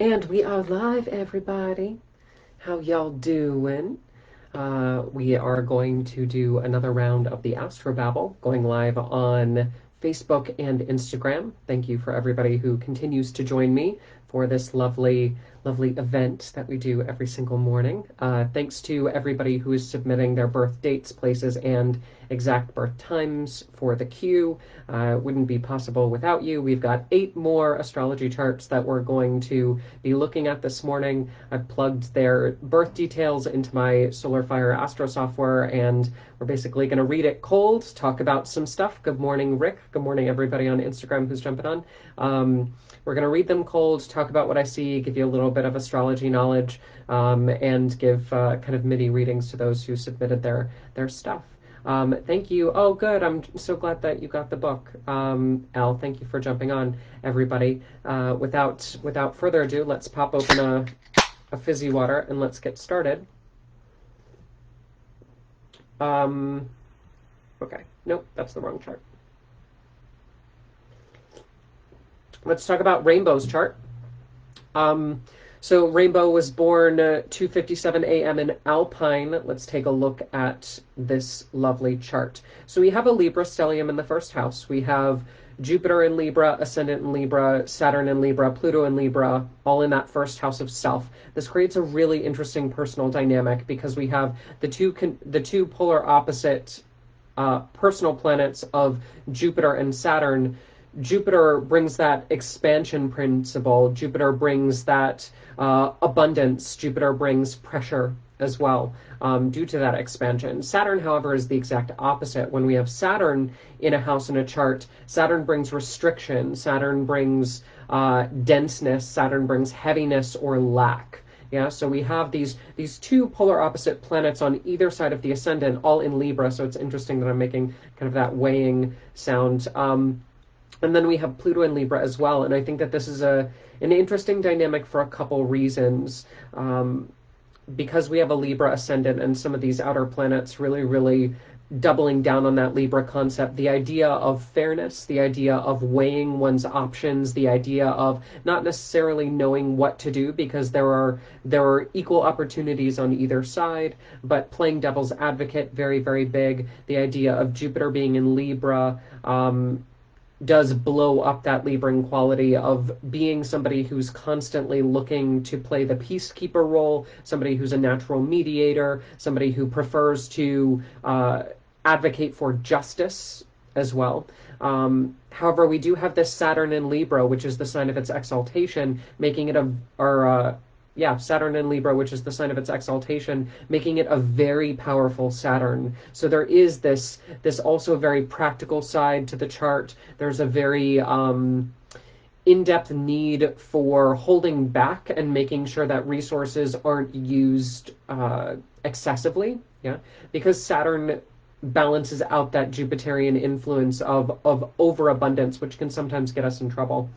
And we are live, everybody. How y'all doing? We are going to do another round of the Astro-Babble, going live on Facebook and Instagram. Thank you for everybody who continues to join me for this lovely, lovely event that we do every single morning. Thanks to everybody who is submitting their birth dates, places, and exact birth times for the queue. It wouldn't be possible without you. We've got 8 more astrology charts that we're going to be looking at this morning. I've plugged their birth details into my Solar Fire Astro software, and we're basically going to read it cold, talk about some stuff. Good morning, Rick. Good morning, everybody on Instagram who's jumping on. We're going to read them cold, talk about what I see, give you a little bit of astrology knowledge, and give kind of mini readings to those who submitted their stuff. Thank you. Oh, good. I'm so glad that you got the book. Al, thank you for jumping on, everybody. Without further ado, let's pop open a fizzy water and let's get started. Okay. Nope, that's the wrong chart. Let's talk about Rainbow's chart. So Rainbow was born 2:57 a.m. in Alpine. Let's take a look at this lovely chart. So we have a Libra stellium in the first house. We have Jupiter in Libra, Ascendant in Libra, Saturn in Libra, Pluto in Libra, all in that first house of self. This creates a really interesting personal dynamic because we have the two polar opposite personal planets of Jupiter and Saturn. Jupiter brings that expansion principle. Jupiter brings that abundance. Jupiter brings pressure as well due to that expansion. Saturn, however, is the exact opposite. When we have Saturn in a house in a chart, Saturn brings restriction. Saturn brings denseness. Saturn brings heaviness or lack. Yeah, so we have these two polar opposite planets on either side of the ascendant, all in Libra. So it's interesting that I'm making kind of that weighing sound. And then we have Pluto in Libra as well. And I think that this is an interesting dynamic for a couple reasons. Because we have a Libra ascendant and some of these outer planets really doubling down on that Libra concept, the idea of fairness, the idea of weighing one's options, the idea of not necessarily knowing what to do because there are equal opportunities on either side, but playing devil's advocate, very big. The idea of Jupiter being in Libra, does blow up that Libran quality of being somebody who's constantly looking to play the peacekeeper role, somebody who's a natural mediator, somebody who prefers to advocate for justice as well. However, we do have this Saturn in Libra, which is the sign of its exaltation, making it Saturn in Libra, which is the sign of its exaltation, making it a very powerful Saturn. So there is this also very practical side to the chart. There's a very in-depth need for holding back and making sure that resources aren't used excessively. Yeah, because Saturn balances out that Jupiterian influence of overabundance, which can sometimes get us in trouble.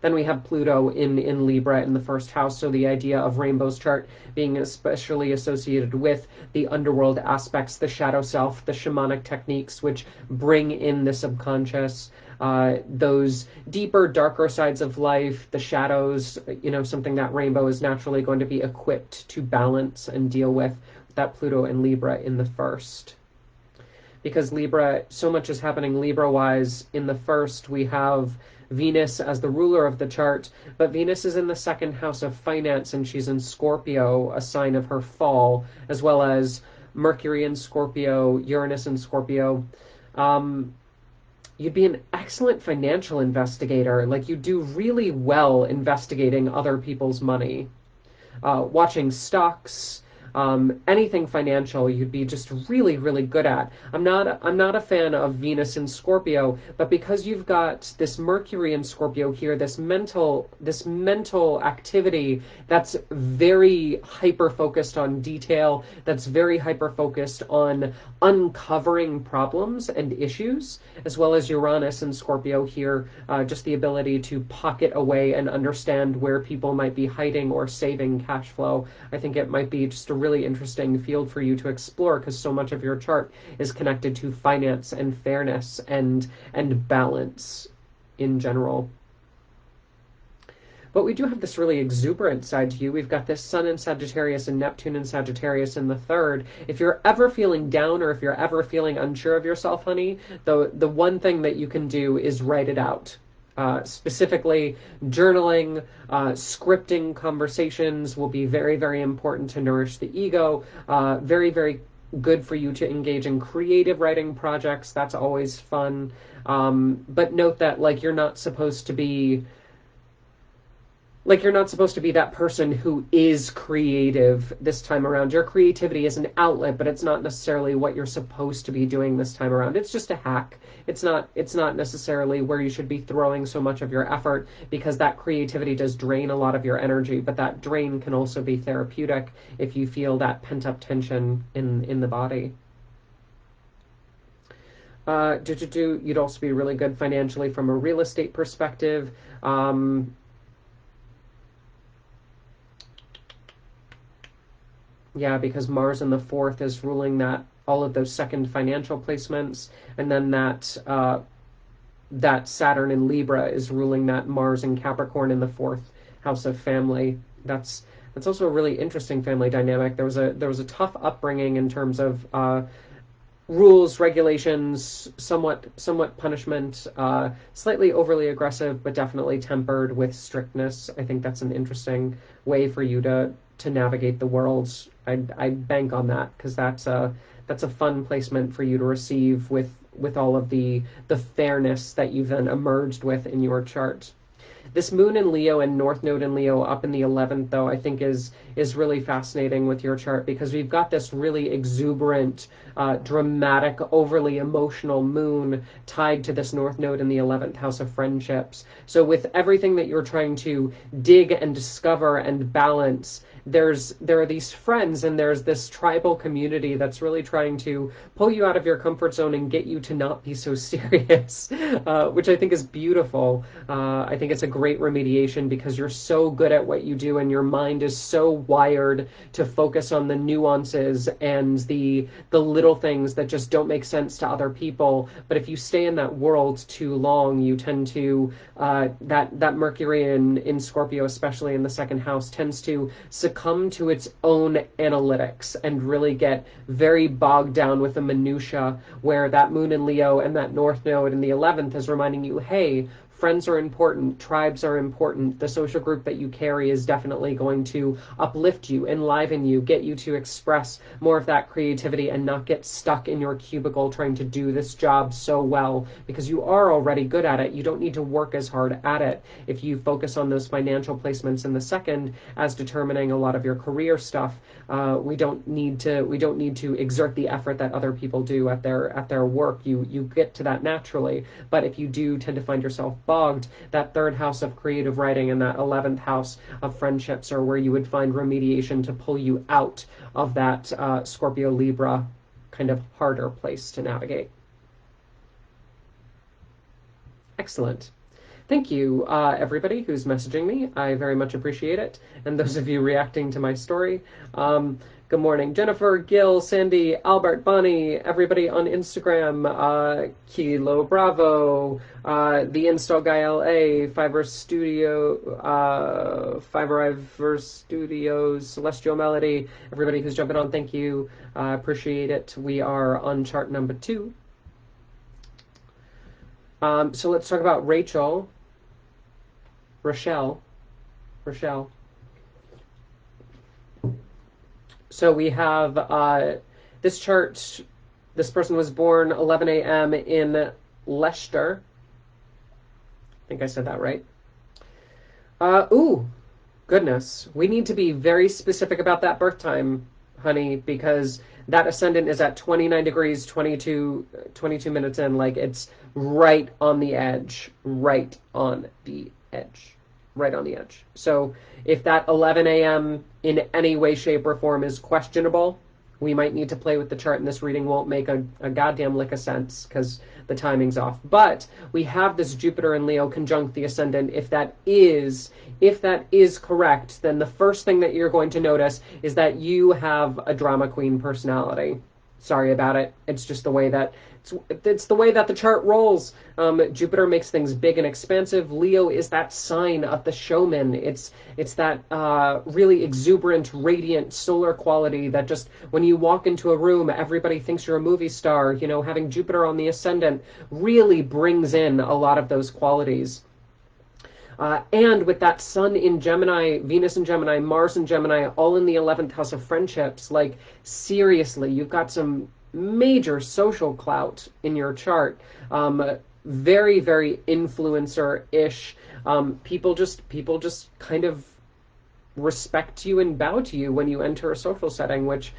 Then we have Pluto in Libra in the first house, so the idea of Rainbow's chart being especially associated with the underworld aspects, the shadow self, the shamanic techniques, which bring in the subconscious, those deeper, darker sides of life, the shadows, something that Rainbow is naturally going to be equipped to balance and deal with that Pluto and Libra in the first. Because Libra, so much is happening Libra-wise. In the first, we have Venus as the ruler of the chart, but Venus is in the second house of finance, and she's in Scorpio, a sign of her fall, as well as Mercury in Scorpio, Uranus in Scorpio. You'd be an excellent financial investigator. Like, you do really well investigating other people's money. Watching stocks, anything financial, you'd be just really good at. I'm not a fan of Venus in Scorpio, but because you've got this Mercury in Scorpio here, this mental activity that's very hyper focused on detail, that's very hyper focused on uncovering problems and issues, as well as Uranus in Scorpio here, just the ability to pocket away and understand where people might be hiding or saving cash flow. I think it might be just a really interesting field for you to explore because so much of your chart is connected to finance and fairness and balance in general. But we do have this really exuberant side to you. We've got this Sun in Sagittarius and Neptune in Sagittarius in the third. If you're ever feeling down or if you're ever feeling unsure of yourself, honey, the one thing that you can do is write it out. Specifically, journaling, scripting conversations will be very, very important to nourish the ego. Very, very good for you to engage in creative writing projects. That's always fun. But note that, like, you're not supposed to be that person who is creative this time around. Your creativity is an outlet, but it's not necessarily what you're supposed to be doing this time around. It's just a hack. It's not necessarily where you should be throwing so much of your effort, because that creativity does drain a lot of your energy, but that drain can also be therapeutic if you feel that pent-up tension in the body. You'd also be really good financially from a real estate perspective. Yeah, because Mars in the fourth is ruling that all of those second financial placements, and then that Saturn in Libra is ruling that Mars in Capricorn in the fourth house of family. That's also a really interesting family dynamic. There was a tough upbringing in terms of rules, regulations, somewhat punishment, slightly overly aggressive, but definitely tempered with strictness. I think that's an interesting way for you to navigate the world. I'd bank on that, because that's a fun placement for you to receive with all of the fairness that you've then emerged with in your chart. This moon in Leo and North Node in Leo up in the 11th, though, I think is really fascinating with your chart, because we've got this really exuberant, dramatic, overly emotional moon tied to this North Node in the 11th house of friendships. So with everything that you're trying to dig and discover and balance, there are these friends, and there's this tribal community that's really trying to pull you out of your comfort zone and get you to not be so serious, which I think is beautiful. I think it's a great remediation, because you're so good at what you do, and your mind is so wired to focus on the nuances and the little things that just don't make sense to other people. But if you stay in that world too long, you tend to that Mercury in Scorpio, especially in the second house, tends to succumb to its own analytics and really get very bogged down with the minutia, where that moon in Leo and that North Node in the 11th is reminding you, hey, friends are important, tribes are important, the social group that you carry is definitely going to uplift you, enliven you, get you to express more of that creativity and not get stuck in your cubicle trying to do this job so well, because you are already good at it. You don't need to work as hard at it. If you focus on those financial placements in the second as determining a lot of your career stuff, we don't need to exert the effort that other people do at their work. You get to that naturally. But if you do tend to find yourself bogged, that third house of creative writing and that 11th house of friendships are where you would find remediation to pull you out of that Scorpio Libra kind of harder place to navigate. Excellent. Thank you, everybody who's messaging me. I very much appreciate it. And those of you reacting to my story. Good morning, Jennifer, Gil, Sandy, Albert, Bonnie, everybody on Instagram, Kilo Bravo, the Install Guy LA, Fiverr Studios, Celestial Melody, everybody who's jumping on, thank you. Appreciate it. We are on chart number 2. So let's talk about Rochelle. So we have this chart. This person was born 11 a.m. in Leicester. I think I said that right. Ooh, goodness. We need to be very specific about that birth time, honey, because that ascendant is at 29 degrees, 22 minutes in. Like, it's right on the edge. So if that 11 a.m. in any way, shape, or form is questionable, we might need to play with the chart, and this reading won't make a goddamn lick of sense because the timing's off. But we have this Jupiter in Leo conjunct the ascendant. If that is correct, then the first thing that you're going to notice is that you have a drama queen personality. Sorry about it. It's just the way that it's the way that the chart rolls. Jupiter makes things big and expansive. Leo is that sign of the showman. It's that really exuberant, radiant solar quality that just when you walk into a room, everybody thinks you're a movie star. You know, having Jupiter on the ascendant really brings in a lot of those qualities. And with that Sun in Gemini, Venus in Gemini, Mars in Gemini, all in the 11th house of friendships, like seriously, you've got some major social clout in your chart. Very, very influencer-ish. People just kind of respect you and bow to you when you enter a social setting, which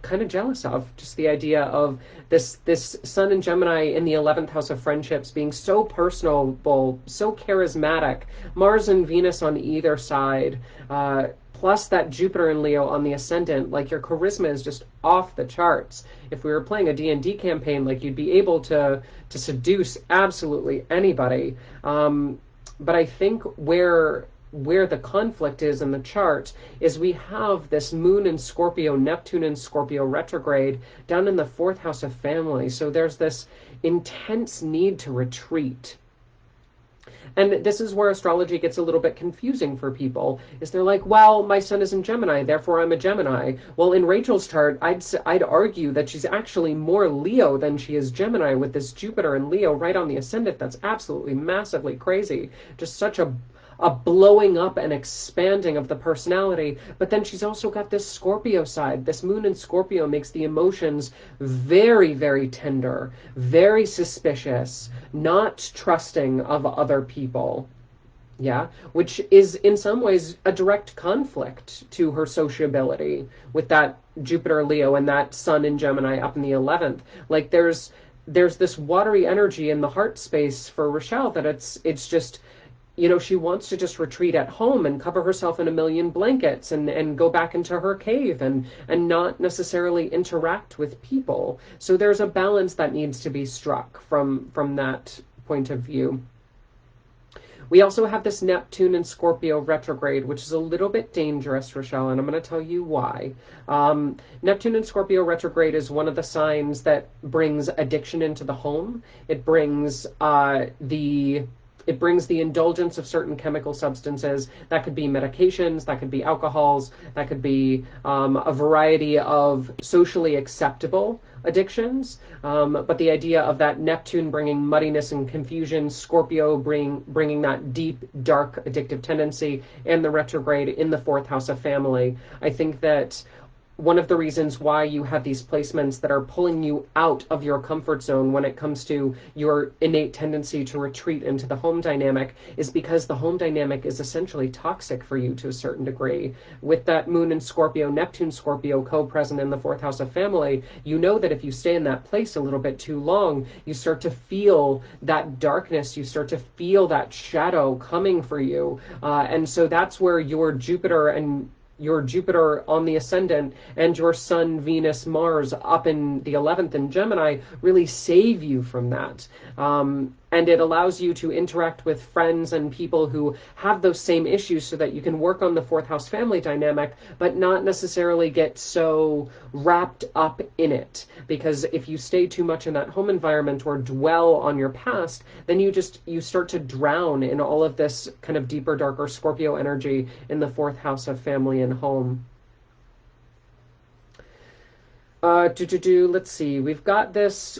kind of jealous of. Just the idea of this Sun in Gemini in the 11th house of friendships being so personable, so charismatic. Mars and Venus on either side, plus that Jupiter and Leo on the ascendant. Like your charisma is just off the charts. If we were playing a D&D campaign, like you'd be able to seduce absolutely anybody. But I think where the conflict is in the chart is we have this moon in Scorpio, Neptune in Scorpio retrograde down in the 4th house of family. So there's this intense need to retreat. And this is where astrology gets a little bit confusing for people. Is they're like, well, my sun is in Gemini, therefore I'm a Gemini. Well, in Rachel's chart, I'd argue that she's actually more Leo than she is Gemini with this Jupiter and Leo right on the ascendant. That's absolutely massively crazy. Just such a blowing up and expanding of the personality. But then she's also got this Scorpio side. This moon in Scorpio makes the emotions very, very tender, very suspicious, not trusting of other people. Yeah, which is in some ways a direct conflict to her sociability with that Jupiter Leo and that Sun in Gemini up in the 11th. Like there's this watery energy in the heart space for Rochelle that it's just, you know, she wants to just retreat at home and cover herself in a million blankets and go back into her cave and not necessarily interact with people. So there's a balance that needs to be struck from that point of view. We also have this Neptune in Scorpio retrograde, which is a little bit dangerous, Rochelle, and I'm going to tell you why. Neptune in Scorpio retrograde is one of the signs that brings addiction into the home. It brings it brings the indulgence of certain chemical substances. That could be medications, that could be alcohols, that could be a variety of socially acceptable addictions. But the idea of that Neptune bringing muddiness and confusion, Scorpio bringing that deep, dark, addictive tendency, and the retrograde in the 4th house of family. I think that one of the reasons why you have these placements that are pulling you out of your comfort zone when it comes to your innate tendency to retreat into the home dynamic is because the home dynamic is essentially toxic for you to a certain degree. With that moon in Scorpio, Neptune Scorpio co-present in the 4th house of family, you know that if you stay in that place a little bit too long, you start to feel that darkness, you start to feel that shadow coming for you. And so that's where your Jupiter on the ascendant and your Sun, Venus, Mars up in the 11th in Gemini really save you from that. And it allows you to interact with friends and people who have those same issues so that you can work on the 4th house family dynamic, but not necessarily get so wrapped up in it. Because if you stay too much in that home environment or dwell on your past, then you start to drown in all of this kind of deeper, darker Scorpio energy in the 4th house of family and home. Let's see. We've got this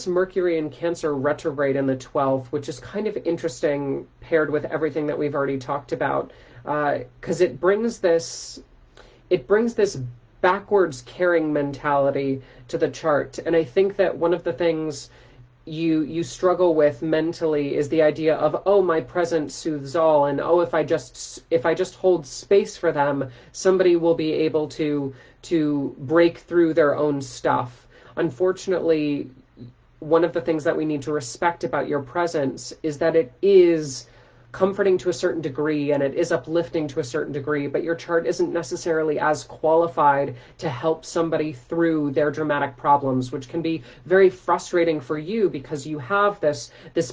Mercury in Cancer retrograde in the 12th, which is kind of interesting paired with everything that we've already talked about, because it brings this backwards caring mentality to the chart. And I think that one of the things you struggle with mentally is the idea of, oh, my presence soothes all, and oh, if I just hold space for them, somebody will be able to break through their own stuff. Unfortunately, one of the things that we need to respect about your presence is that it is comforting to a certain degree and it is uplifting to a certain degree, but your chart isn't necessarily as qualified to help somebody through their dramatic problems, which can be very frustrating for you because you have this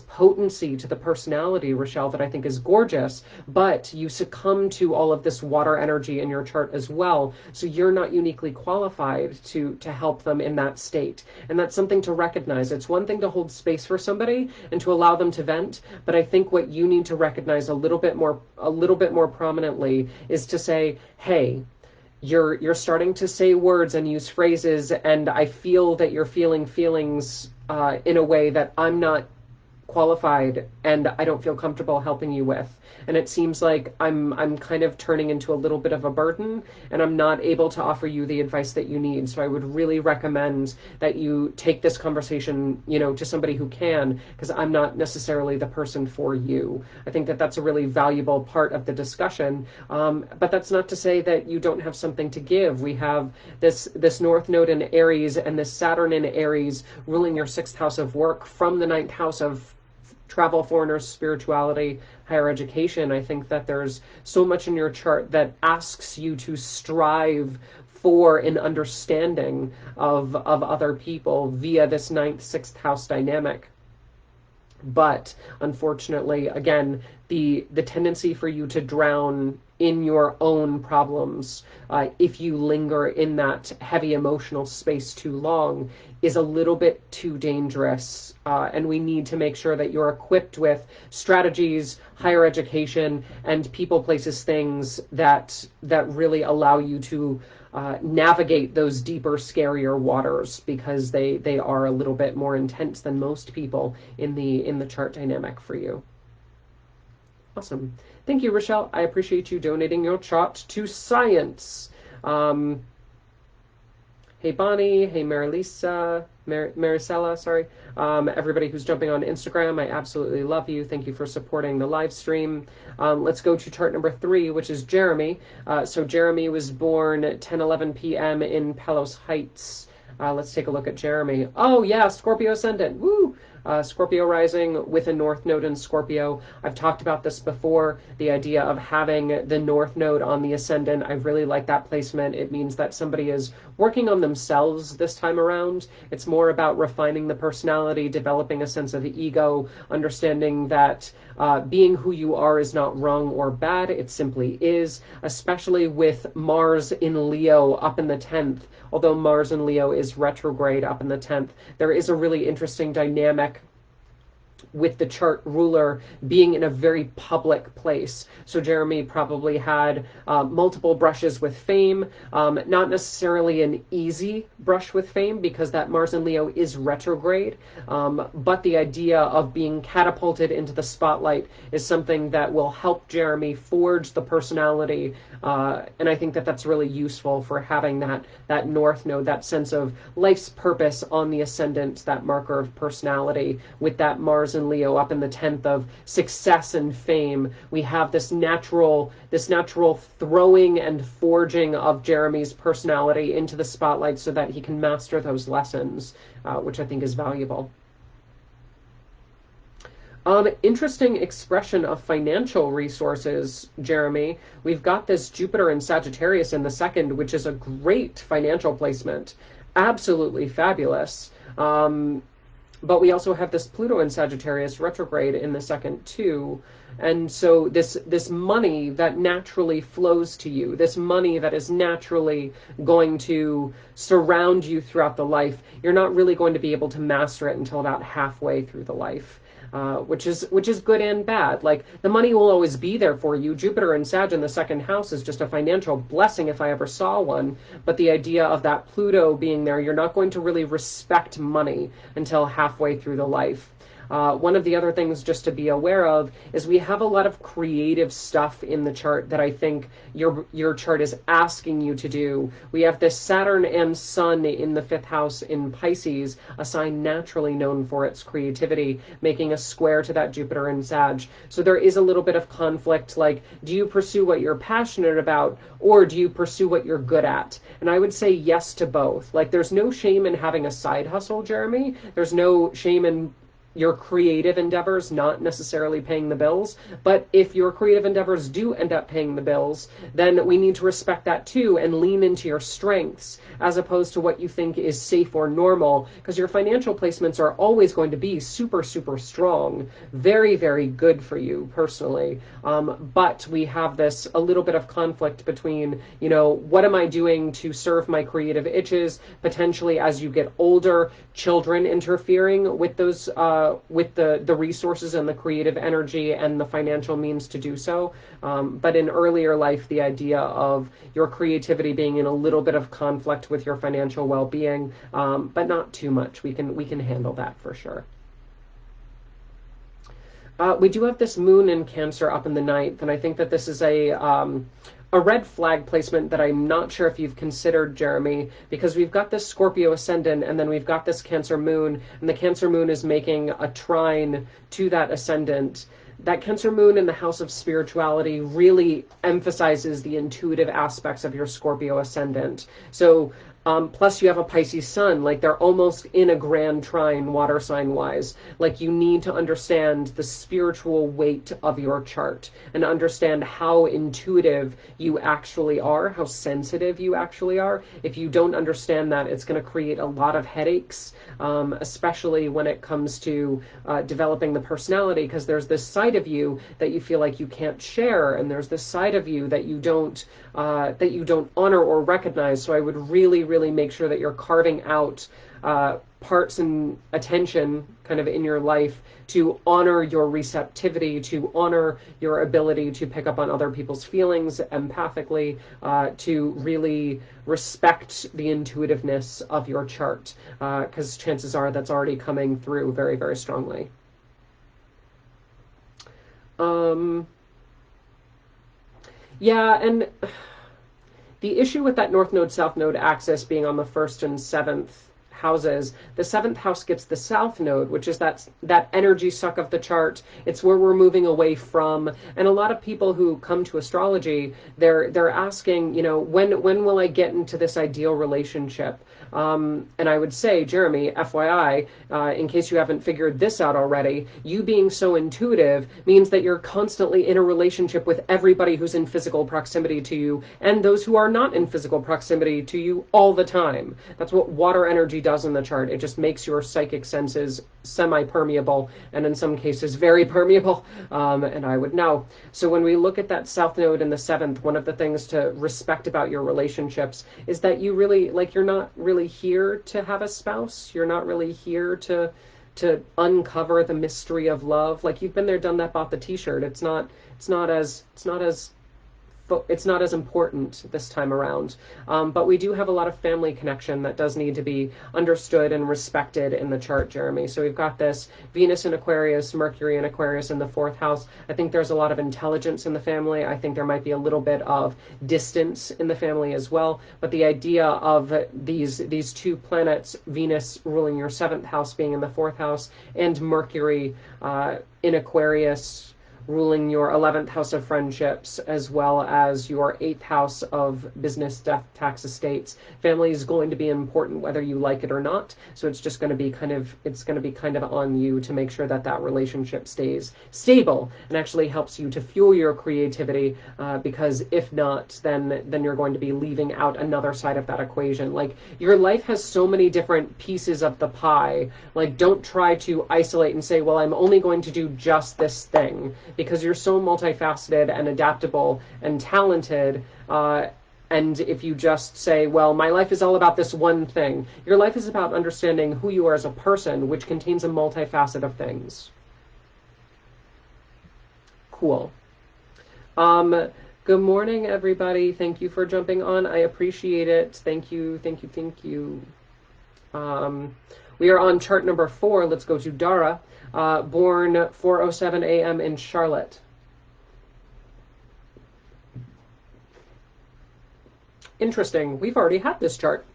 potency to the personality, Rochelle, that I think is gorgeous, but you succumb to all of this water energy in your chart as well. So you're not uniquely qualified to help them in that state. And that's something to recognize. It's one thing to hold space for somebody and to allow them to vent, but I think what you need to recognize a little bit more prominently is to say, hey, you're starting to say words and use phrases, and I feel that you're feeling feelings in a way that I'm not qualified and I don't feel comfortable helping you with. And it seems like I'm kind of turning into a little bit of a burden and I'm not able to offer you the advice that you need. So I would really recommend that you take this conversation, to somebody who can, because I'm not necessarily the person for you. I think that that's a really valuable part of the discussion. But that's not to say that you don't have something to give. We have this North Node in Aries and this Saturn in Aries ruling your 6th house of work from the 9th house of travel, foreigners, spirituality, higher education. I think that there's so much in your chart that asks you to strive for an understanding of other people via this 9th, 6th house dynamic. But unfortunately, again, the tendency for you to drown in your own problems, if you linger in that heavy emotional space too long, is a little bit too dangerous. And we need to make sure that you're equipped with strategies, higher education, and people, places, things that really allow you to navigate those deeper, scarier waters, because they are a little bit more intense than most people in the chart dynamic for you. Awesome. Thank you, Rochelle. I appreciate you donating your chart to science. Hey, Bonnie. Hey, Maricela, sorry. Everybody who's jumping on Instagram, I absolutely love you. Thank you for supporting the live stream. Let's go to chart number 3, which is Jeremy. So Jeremy was born at 10:11 p.m. in Palos Heights. Let's take a look at Jeremy. Oh, yeah, Scorpio ascendant. Woo! Scorpio rising with a North Node in Scorpio. I've talked about this before, the idea of having the North Node on the ascendant. I really like that placement. It means that somebody is working on themselves this time around. It's more about refining the personality, developing a sense of ego, understanding that being who you are is not wrong or bad. It simply is, especially with Mars in Leo up in the 10th. Although Mars in Leo is retrograde up in the 10th, there is a really interesting dynamic with the chart ruler being in a very public place. So Jeremy probably had multiple brushes with fame, not necessarily an easy brush with fame because that Mars in Leo is retrograde, but the idea of being catapulted into the spotlight is something that will help Jeremy forge the personality, and I think that that's really useful for having that North Node, that sense of life's purpose on the ascendant, that marker of personality with that Mars in Leo up in the 10th of success and fame. We have this natural throwing and forging of Jeremy's personality into the spotlight so that he can master those lessons, which I think is valuable. Interesting expression of financial resources, Jeremy. We've got this Jupiter in Sagittarius in the 2nd, which is a great financial placement. Absolutely fabulous. But we also have this Pluto in Sagittarius retrograde in the 2nd too. And so this money that naturally flows to you, this money that is naturally going to surround you throughout the life, you're not really going to be able to master it until about halfway through the life. Which is good and bad. Like, the money will always be there for you. Jupiter and Sag in the 2nd house is just a financial blessing if I ever saw one. But the idea of that Pluto being there, you're not going to really respect money until halfway through the life. One of the other things just to be aware of is we have a lot of creative stuff in the chart that I think your chart is asking you to do. We have this Saturn and Sun in the 5th house in Pisces, a sign naturally known for its creativity, making a square to that Jupiter and Sag. So there is a little bit of conflict, like, do you pursue what you're passionate about, or do you pursue what you're good at? And I would say yes to both. Like, there's no shame in having a side hustle, Jeremy. There's no shame in your creative endeavors not necessarily paying the bills. But if your creative endeavors do end up paying the bills, then we need to respect that too and lean into your strengths as opposed to what you think is safe or normal, because your financial placements are always going to be super, super strong, very, very good for you personally. But we have this a little bit of conflict between, you know, what am I doing to serve my creative itches, potentially as you get older, children interfering with those, with the resources and the creative energy and the financial means to do so. But in earlier life, the idea of your creativity being in a little bit of conflict with your financial well-being, but not too much. We can handle that for sure. We do have this moon in Cancer up in the ninth, and I think that this is a red flag placement that I'm not sure if you've considered, Jeremy, because we've got this Scorpio ascendant and then we've got this Cancer moon, and the Cancer moon is making a trine to that ascendant. That Cancer moon in the house of spirituality really emphasizes the intuitive aspects of your Scorpio ascendant. So plus you have a Pisces sun, like they're almost in a grand trine water sign wise. Like you need to understand the spiritual weight of your chart and understand how intuitive you actually are, how sensitive you actually are. If you don't understand that, it's going to create a lot of headaches, especially when it comes to developing the personality, because there's this side of you that you feel like you can't share, and there's this side of you that you don't honor or recognize. So I would really make sure that you're carving out parts and attention kind of in your life to honor your receptivity, to honor your ability to pick up on other people's feelings empathically, to really respect the intuitiveness of your chart, because chances are that's already coming through very strongly. Yeah, and the issue with that North Node, South Node axis being on the 1st and 7th houses, the 7th house gets the South Node, which is that energy suck of the chart. It's where we're moving away from. And a lot of people who come to astrology, they're asking, you know, when will I get into this ideal relationship? And I would say, Jeremy, FYI, in case you haven't figured this out already, you being so intuitive means that you're constantly in a relationship with everybody who's in physical proximity to you and those who are not in physical proximity to you all the time. That's what water energy does in the chart. It just makes your psychic senses semi-permeable and in some cases very permeable, and I would know. So when we look at that South Node in the 7th, one of the things to respect about your relationships is that you really, like, you're not really here to have a spouse. You're not really here to uncover the mystery of love. Like, you've been there, done that, bought the t-shirt. It's not as important this time around. But we do have a lot of family connection that does need to be understood and respected in the chart, Jeremy. So we've got this Venus in Aquarius, Mercury in Aquarius in the 4th house. I think there's a lot of intelligence in the family. I think there might be a little bit of distance in the family as well. But the idea of these two planets, Venus ruling your 7th house being in the 4th house, and Mercury in Aquarius ruling your 11th house of friendships, as well as your 8th house of business, death, tax, estates. Family is going to be important whether you like it or not. So it's just going to be kind of on you to make sure that that relationship stays stable and actually helps you to fuel your creativity. Because if not, then you're going to be leaving out another side of that equation. Like, your life has so many different pieces of the pie. Like, don't try to isolate and say, well, I'm only going to do just this thing, because you're so multifaceted and adaptable and talented. And if you just say, well, my life is all about this one thing, your life is about understanding who you are as a person, which contains a multifacet of things. Cool. Good morning, everybody. Thank you for jumping on. I appreciate it. Thank you. We are on chart number 4. Let's go to Dara. Born 4:07 a.m. in Charlotte. Interesting. We've already had this chart,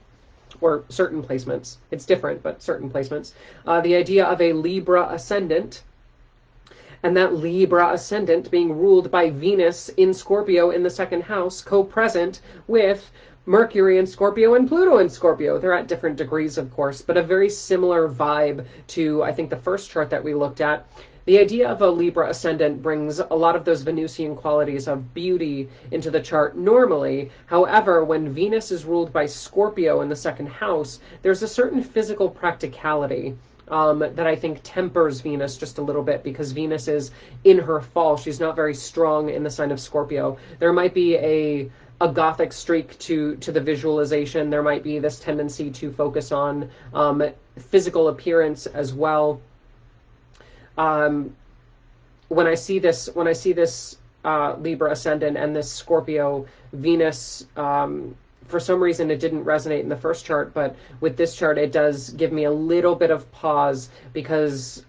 or certain placements. It's different, but certain placements. The idea of a Libra ascendant and that Libra ascendant being ruled by Venus in Scorpio in the second house, co-present with Mercury in Scorpio and Pluto in Scorpio. They're at different degrees, of course, but a very similar vibe to, I think, the first chart that we looked at. The idea of a Libra ascendant brings a lot of those Venusian qualities of beauty into the chart normally. However, when Venus is ruled by Scorpio in the second house, there's a certain physical practicality that I think tempers Venus just a little bit, because Venus is in her fall. She's not very strong in the sign of Scorpio. There might be a gothic streak to the visualization. There might be this tendency to focus on physical appearance as well. When I see this Libra ascendant and this Scorpio Venus, for some reason it didn't resonate in the first chart, but with this chart it does give me a little bit of pause, because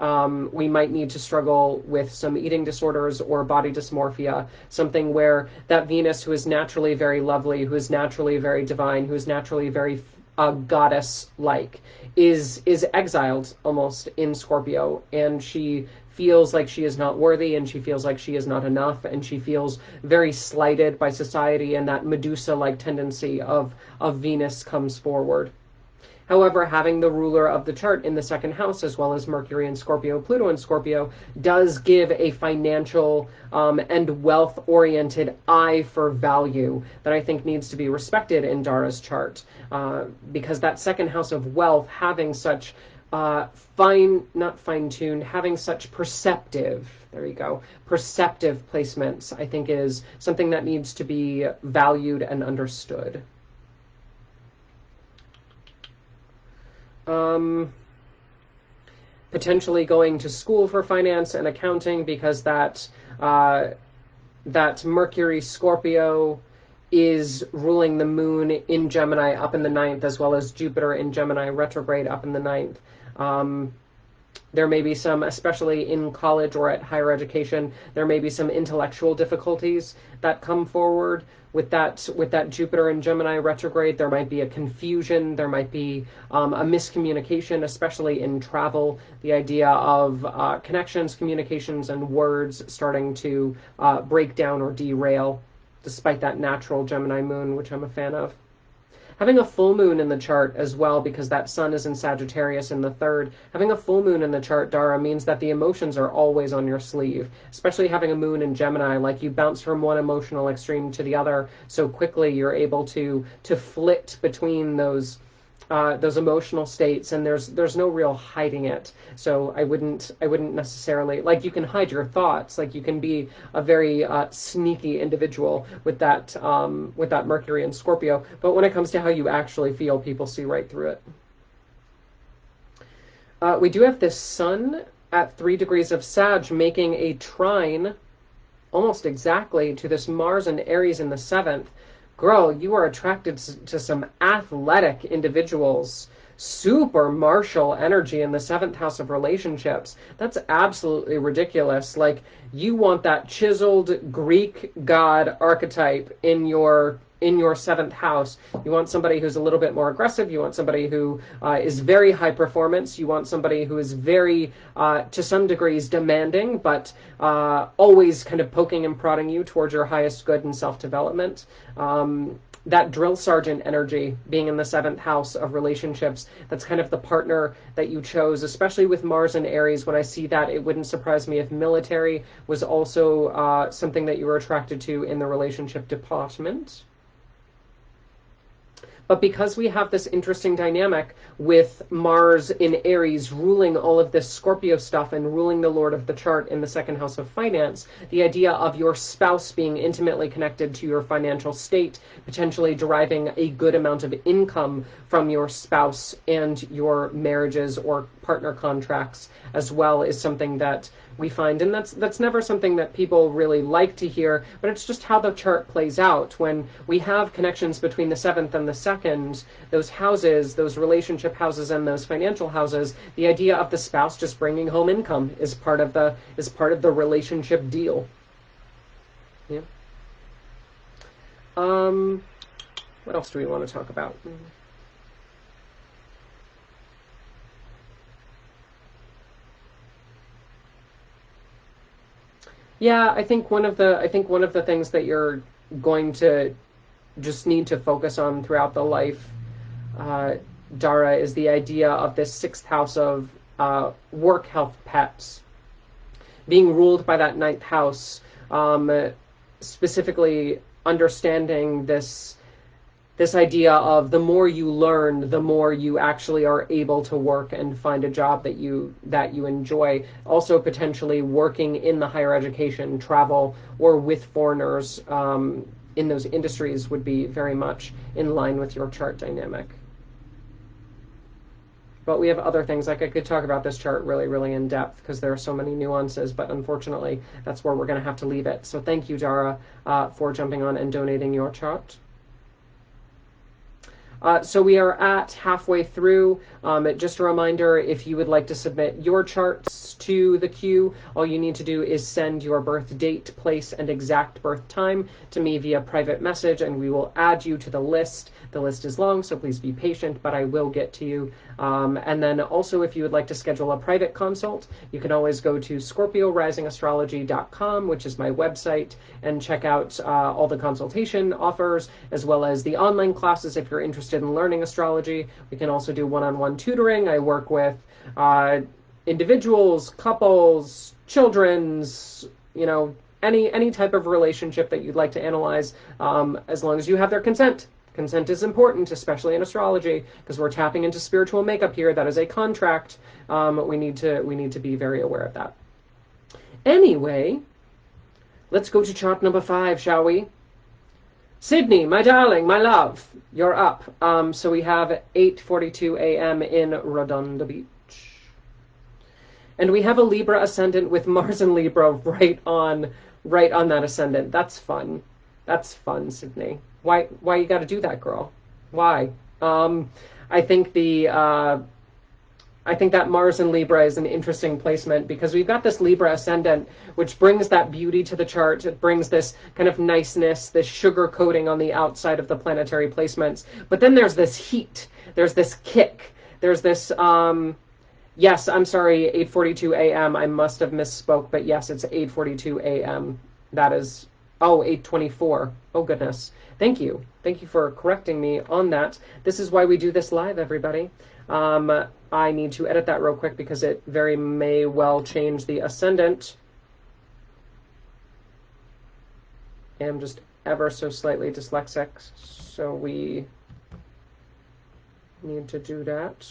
we might need to struggle with some eating disorders or body dysmorphia, something where that Venus, who is naturally very lovely, who is naturally very divine, who is naturally very goddess-like, is exiled almost in Scorpio, and she feels like she is not worthy, and she feels like she is not enough, and she feels very slighted by society, and that Medusa-like tendency of Venus comes forward. However, having the ruler of the chart in the second house, as well as Mercury in Scorpio, Pluto in Scorpio, does give a financial and wealth-oriented eye for value that I think needs to be respected in Dara's chart, because that second house of wealth, having such not fine-tuned, having such perceptive, there you go, perceptive placements, I think is something that needs to be valued and understood. Potentially going to school for finance and accounting, because that Mercury Scorpio is ruling the moon in Gemini up in the ninth, as well as Jupiter in Gemini retrograde up in the ninth. There may be some, especially in college or at higher education, there may be some intellectual difficulties that come forward with that Jupiter in Gemini retrograde. There might be a confusion, there might be a miscommunication, especially in travel. The idea of connections, communications, and words starting to break down or derail, despite that natural Gemini moon, which I'm a fan of. Having a full moon in the chart as well, because that sun is in Sagittarius in the third. Having a full moon in the chart, Dara, means that the emotions are always on your sleeve, especially having a moon in Gemini. Like, you bounce from one emotional extreme to the other so quickly, you're able to flit between those emotional states, and there's no real hiding it. So I wouldn't necessarily, like, you can hide your thoughts, like you can be a very sneaky individual with that Mercury and Scorpio, but when it comes to how you actually feel, people see right through it. We do have this sun at 3 degrees of Sag making a trine almost exactly to this Mars and Aries in the 7th. Girl, you are attracted to some athletic individuals. Super martial energy in the 7th house of relationships. That's absolutely ridiculous. Like, you want that chiseled Greek god archetype in your 7th house. You want somebody who's a little bit more aggressive. You want somebody who is very high performance. You want somebody who is very, to some degrees, demanding, but always kind of poking and prodding you towards your highest good and self-development. That drill sergeant energy being in the 7th house of relationships, that's kind of the partner that you chose, especially with Mars and Aries. When I see that, it wouldn't surprise me if military was also something that you were attracted to in the relationship department. But because we have this interesting dynamic with Mars in Aries ruling all of this Scorpio stuff and ruling the Lord of the chart in the 2nd house of finance, the idea of your spouse being intimately connected to your financial state, potentially deriving a good amount of income from your spouse and your marriages or partner contracts as well, is something that we find. And that's never something that people really like to hear, but it's just how the chart plays out. When we have connections between the 7th and the 2nd, those houses, those relationship houses and those financial houses, the idea of the spouse just bringing home income is part of the relationship deal. Yeah. What else do we want to talk about? Yeah, I think one of the things that you're going to just need to focus on throughout the life, uh, Dara, is the idea of this sixth house of work, health, pets being ruled by that ninth house. Specifically understanding this idea of the more you learn, the more you actually are able to work and find a job that you enjoy. Also, potentially working in the higher education, travel, or with foreigners in those industries would be very much in line with your chart dynamic. But we have other things, like I could talk about this chart really, really in depth because there are so many nuances, but unfortunately, that's where we're going to have to leave it. So thank you, Dara, for jumping on and donating your chart. So we are at halfway through. Just a reminder, if you would like to submit your charts to the queue, all you need to do is send your birth date, place, and exact birth time to me via private message, and we will add you to the list. The list is long, so please be patient, but I will get to you. And then also, if you would like to schedule a private consult, you can always go to ScorpioRisingAstrology.com, which is my website, and check out all the consultation offers, as well as the online classes if you're interested in learning astrology. We can also do one-on-one tutoring. I work with individuals, couples, children's, any type of relationship that you'd like to analyze, as long as you have their consent. Consent is important, especially in astrology, because we're tapping into spiritual makeup here. That is a contract. We need to be very aware of that. Anyway, let's go to chart number 5, shall we? Sydney, my darling, my love, you're up. So we have 8:42 a.m. in Redondo Beach. And we have a Libra ascendant with Mars and Libra right on that ascendant. That's fun. That's fun, Sydney. Why you got to do that, girl? Why? I think that Mars and Libra is an interesting placement because we've got this Libra ascendant, which brings that beauty to the chart. It brings this kind of niceness, this sugar coating on the outside of the planetary placements. But then there's this heat. There's this kick. There's this, yes, I'm sorry, 8:42 a.m. I must have misspoke, but yes, it's 8:42 a.m. That is, 8:24. Oh, goodness. Thank you. Thank you for correcting me on that. This is why we do this live, everybody. I need to edit that real quick because it very may well change the ascendant. I'm just ever so slightly dyslexic, so we need to do that.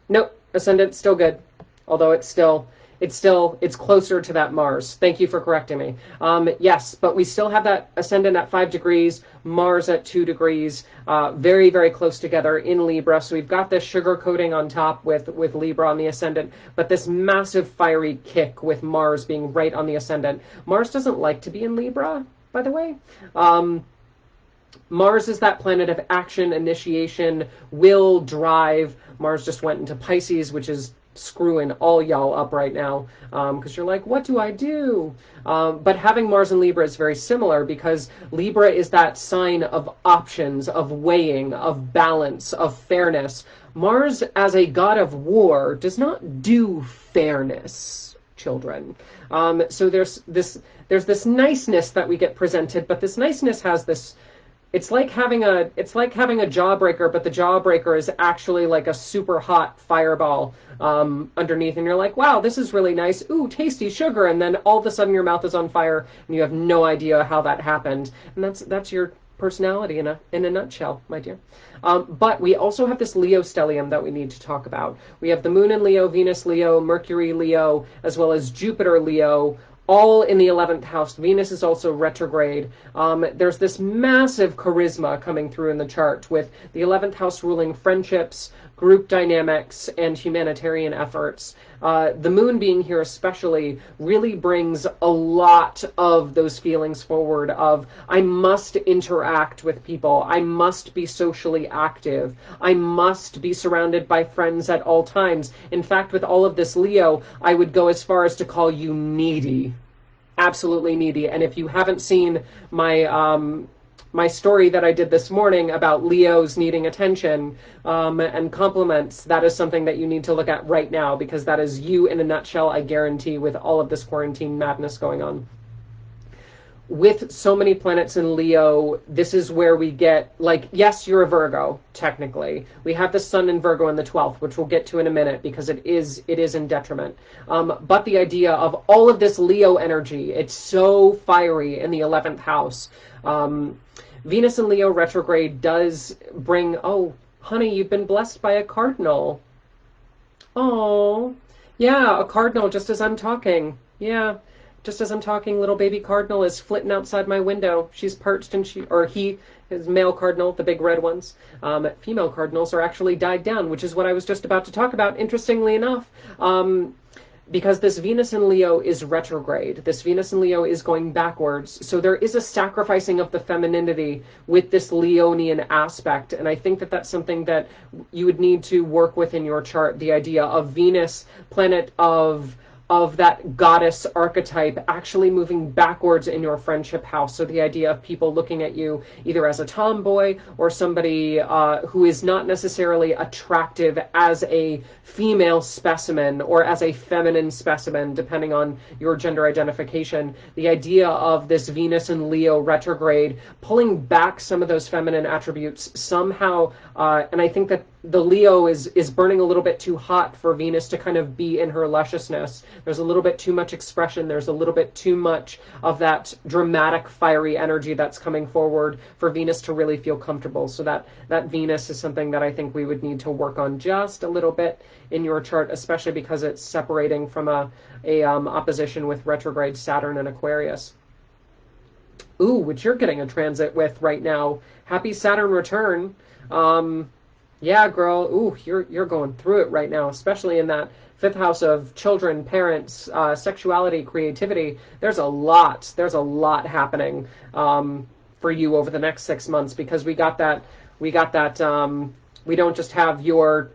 Nope, ascendant still good, although it's closer to that Mars. Thank you for correcting me. Yes, but we still have that ascendant at 5 degrees, Mars at 2 degrees, very, very close together in Libra. So we've got this sugar coating on top with Libra on the ascendant, but this massive fiery kick with Mars being right on the ascendant. Mars doesn't like to be in Libra, by the way. Mars is that planet of action, initiation, will, drive. Mars just went into Pisces, which is screwing all y'all up right now, because you're like, what do I do? But having Mars and Libra is very similar because Libra is that sign of options, of weighing, of balance, of fairness. Mars, as a god of war, does not do fairness, children. So there's this niceness that we get presented, but this niceness has this. It's like having a jawbreaker, but the jawbreaker is actually like a super hot fireball underneath, and you're like, wow, this is really nice. Ooh, tasty sugar, and then all of a sudden your mouth is on fire, and you have no idea how that happened. And that's your personality in a nutshell, my dear. But we also have this Leo stellium that we need to talk about. We have the Moon in Leo, Venus Leo, Mercury Leo, as well as Jupiter Leo, all in the 11th house. Venus is also retrograde. There's this massive charisma coming through in the chart with the 11th house ruling friendships, group dynamics, and humanitarian efforts. The moon being here especially really brings a lot of those feelings forward of, I must interact with people. I must be socially active. I must be surrounded by friends at all times. In fact, with all of this Leo, I would go as far as to call you needy. Absolutely needy. And if you haven't seen my my story that I did this morning about Leos needing attention and compliments, that is something that you need to look at right now, because that is you in a nutshell, I guarantee, with all of this quarantine madness going on. With so many planets in Leo, this is where we get, like, yes, you're a Virgo, technically. We have the sun in Virgo in the 12th, which we'll get to in a minute, because it is in detriment. But the idea of all of this Leo energy, it's so fiery in the 11th house. Venus in Leo retrograde does bring, oh, honey, you've been blessed by a cardinal. Oh, yeah, a cardinal just as I'm talking. Yeah. Just as I'm talking, little baby cardinal is flitting outside my window. She's perched and he is male cardinal, the big red ones. Female cardinals are actually died down, which is what I was just about to talk about, interestingly enough. Because this Venus in Leo is retrograde. This Venus in Leo is going backwards. So there is a sacrificing of the femininity with this Leonian aspect. And I think that that's something that you would need to work with in your chart. The idea of Venus, planet of that goddess archetype, actually moving backwards in your friendship house. So the idea of people looking at you either as a tomboy or somebody who is not necessarily attractive as a female specimen or as a feminine specimen, depending on your gender identification. The idea of this Venus in Leo retrograde pulling back some of those feminine attributes somehow, and I think that the Leo is burning a little bit too hot for Venus to kind of be in her lusciousness. There's a little bit too much expression. There's a little bit too much of that dramatic, fiery energy that's coming forward for Venus to really feel comfortable. So that Venus is something that I think we would need to work on just a little bit in your chart, especially because it's separating from a opposition with retrograde Saturn and Aquarius. Ooh, which you're getting a transit with right now. Happy Saturn return. Yeah, girl. Ooh, you're going through it right now, especially in that 5th house of children, parents, sexuality, creativity. There's a lot happening for you over the next 6 months, because we got that. We don't just have your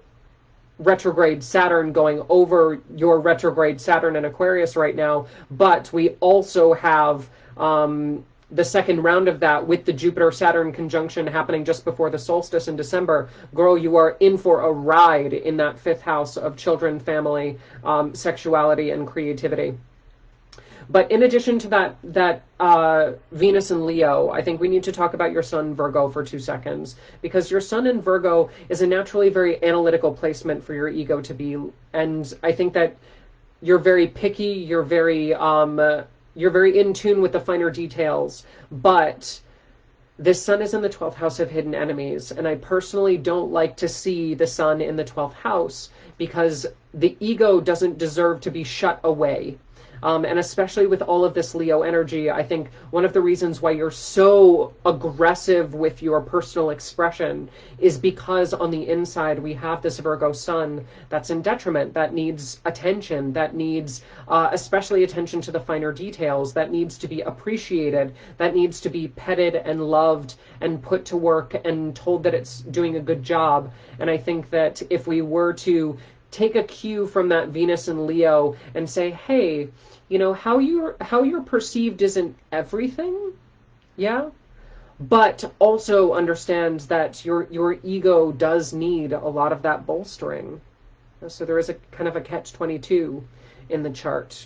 retrograde Saturn going over your retrograde Saturn and Aquarius right now, but we also have the second round of that with the Jupiter-Saturn conjunction happening just before the solstice in December. Girl, you are in for a ride in that 5th house of children, family, sexuality, and creativity. But in addition to that Venus in Leo, I think we need to talk about your sun Virgo for 2 seconds, because your sun in Virgo is a naturally very analytical placement for your ego to be. And I think that you're very picky, you're very in tune with the finer details, but this sun is in the 12th house of hidden enemies, and I personally don't like to see the sun in the 12th house, because the ego doesn't deserve to be shut away. And especially with all of this Leo energy, I think one of the reasons why you're so aggressive with your personal expression is because on the inside we have this Virgo sun that's in detriment, that needs attention, that needs especially attention to the finer details, that needs to be appreciated, that needs to be petted and loved and put to work and told that it's doing a good job. And I think that if we were to take a cue from that Venus in Leo and say, hey, you know, how you're perceived isn't everything, yeah, but also understand that your ego does need a lot of that bolstering. So there is a kind of a catch-22 in the chart.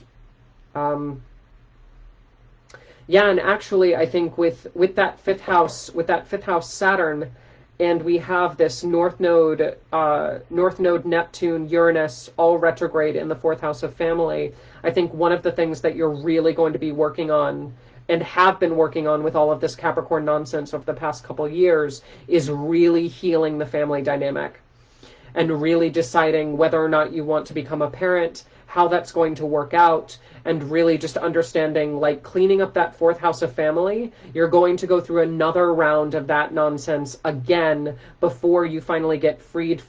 Yeah, and actually, I think with that fifth house Saturn, and we have this North Node Neptune, Uranus, all retrograde in the 4th house of family. I think one of the things that you're really going to be working on, and have been working on with all of this Capricorn nonsense over the past couple years, is really healing the family dynamic and really deciding whether or not you want to become a parent, how that's going to work out, and really just understanding, like, cleaning up that 4th house of family. You're going to go through another round of that nonsense again before you finally get freed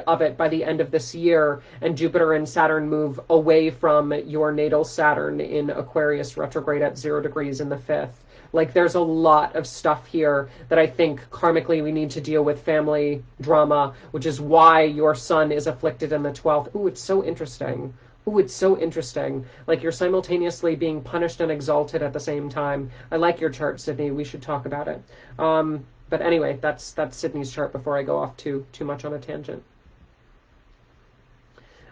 of it by the end of this year, and Jupiter and Saturn move away from your natal Saturn in Aquarius retrograde at 0 degrees in the 5th. Like, there's a lot of stuff here that I think karmically we need to deal with, family drama, which is why your sun is afflicted in the 12th. Ooh, it's so interesting. Ooh, it's so interesting. Like you're simultaneously being punished and exalted at the same time. I like your chart, Sydney. We should talk about it. But anyway, that's Sydney's chart before I go off too much on a tangent.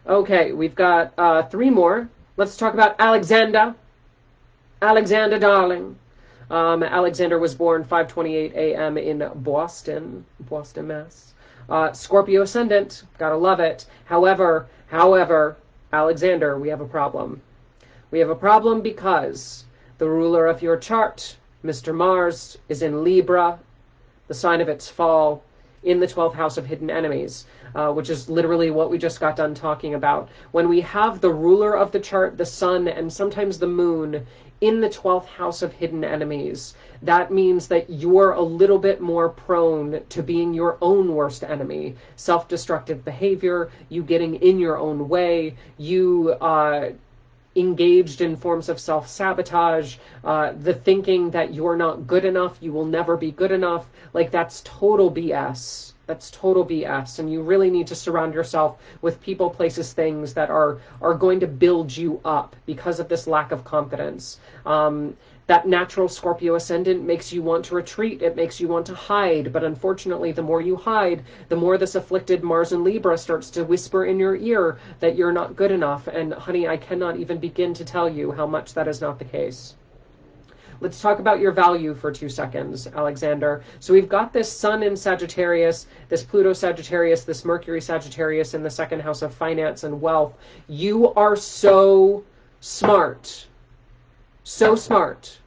Okay, we've got three more. Let's talk about Alexander. Alexander, darling. Alexander was born 5:28 a.m. in Boston, Mass. Scorpio ascendant, gotta love it. However, Alexander, we have a problem. We have a problem because the ruler of your chart, Mr. Mars, is in Libra, the sign of its fall, in the 12th house of hidden enemies, which is literally what we just got done talking about. When we have the ruler of the chart, the sun, and sometimes the moon, in the 12th house of hidden enemies, that means that you're a little bit more prone to being your own worst enemy. Self-destructive behavior, you getting in your own way, you engaged in forms of self-sabotage, the thinking that you're not good enough, you will never be good enough. Like, that's total BS. That's total BS. And you really need to surround yourself with people, places, things that are going to build you up because of this lack of confidence. That natural Scorpio ascendant makes you want to retreat. It makes you want to hide. But unfortunately, the more you hide, the more this afflicted Mars in Libra starts to whisper in your ear that you're not good enough. And honey, I cannot even begin to tell you how much that is not the case. Let's talk about your value for 2 seconds, Alexander. So we've got this Sun in Sagittarius, this Pluto Sagittarius, this Mercury Sagittarius in the second house of finance and wealth. You are so smart. So smart.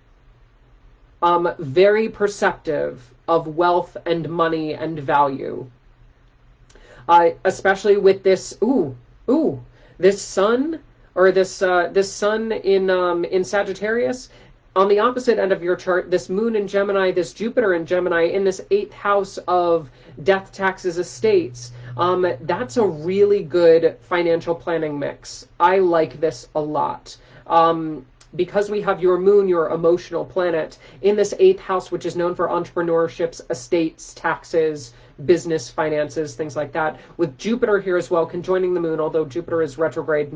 Very perceptive of wealth and money and value. Especially with this, this Sun, or this Sun in Sagittarius. On the opposite end of your chart, this Moon in Gemini, this Jupiter in Gemini, in this 8th house of death, taxes, estates. That's a really good financial planning mix. I like this a lot. Because we have your Moon, your emotional planet, in this 8th house, which is known for entrepreneurships, estates, taxes, business, finances, things like that. With Jupiter here as well, conjoining the Moon, although Jupiter is retrograde,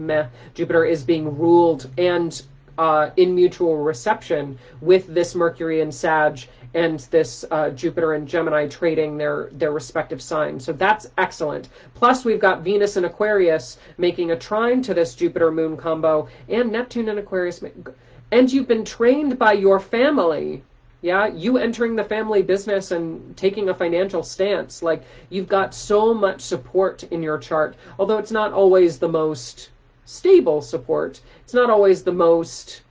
Jupiter is being ruled and in mutual reception with this Mercury in Sag and this Jupiter and Gemini trading their respective signs. So that's excellent. Plus, we've got Venus and Aquarius making a trine to this Jupiter-Moon combo, and Neptune and Aquarius. And you've been trained by your family. Yeah, you entering the family business and taking a financial stance. Like, you've got so much support in your chart, although it's not always the most stable support. It's not always the most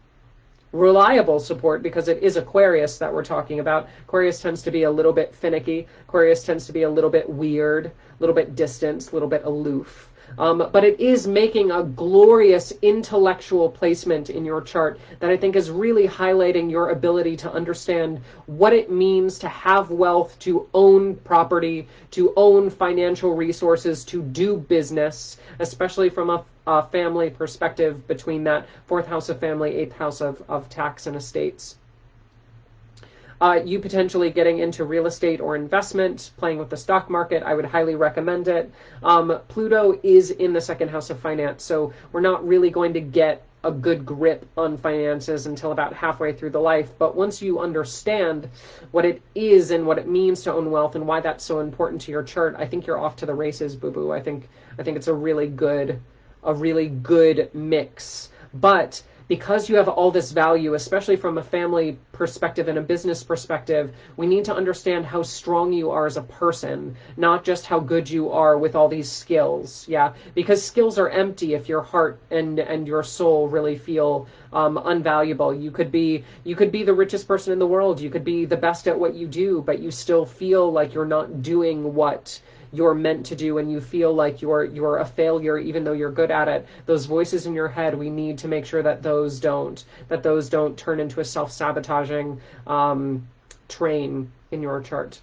reliable support because it is Aquarius that we're talking about. Aquarius tends to be a little bit finicky. Aquarius tends to be a little bit weird, a little bit distant, a little bit aloof. But it is making a glorious intellectual placement in your chart that I think is really highlighting your ability to understand what it means to have wealth, to own property, to own financial resources, to do business, especially from a family perspective between that 4th house of family, 8th house of tax and estates. You potentially getting into real estate or investment, playing with the stock market, I would highly recommend it. Pluto is in the 2nd house of finance, so we're not really going to get a good grip on finances until about halfway through the life. But once you understand what it is and what it means to own wealth and why that's so important to your chart, I think you're off to the races, boo-boo. I think it's a really good mix. But because you have all this value, especially from a family perspective and a business perspective, we need to understand how strong you are as a person, not just how good you are with all these skills. Yeah, because skills are empty if your heart and your soul really feel unvaluable. You could be the richest person in the world. You could be the best at what you do, but you still feel like you're not doing what you're meant to do, and you feel like you're a failure even though you're good at it. Those voices in your head, we need to make sure that those don't turn into a self-sabotaging train in your chart.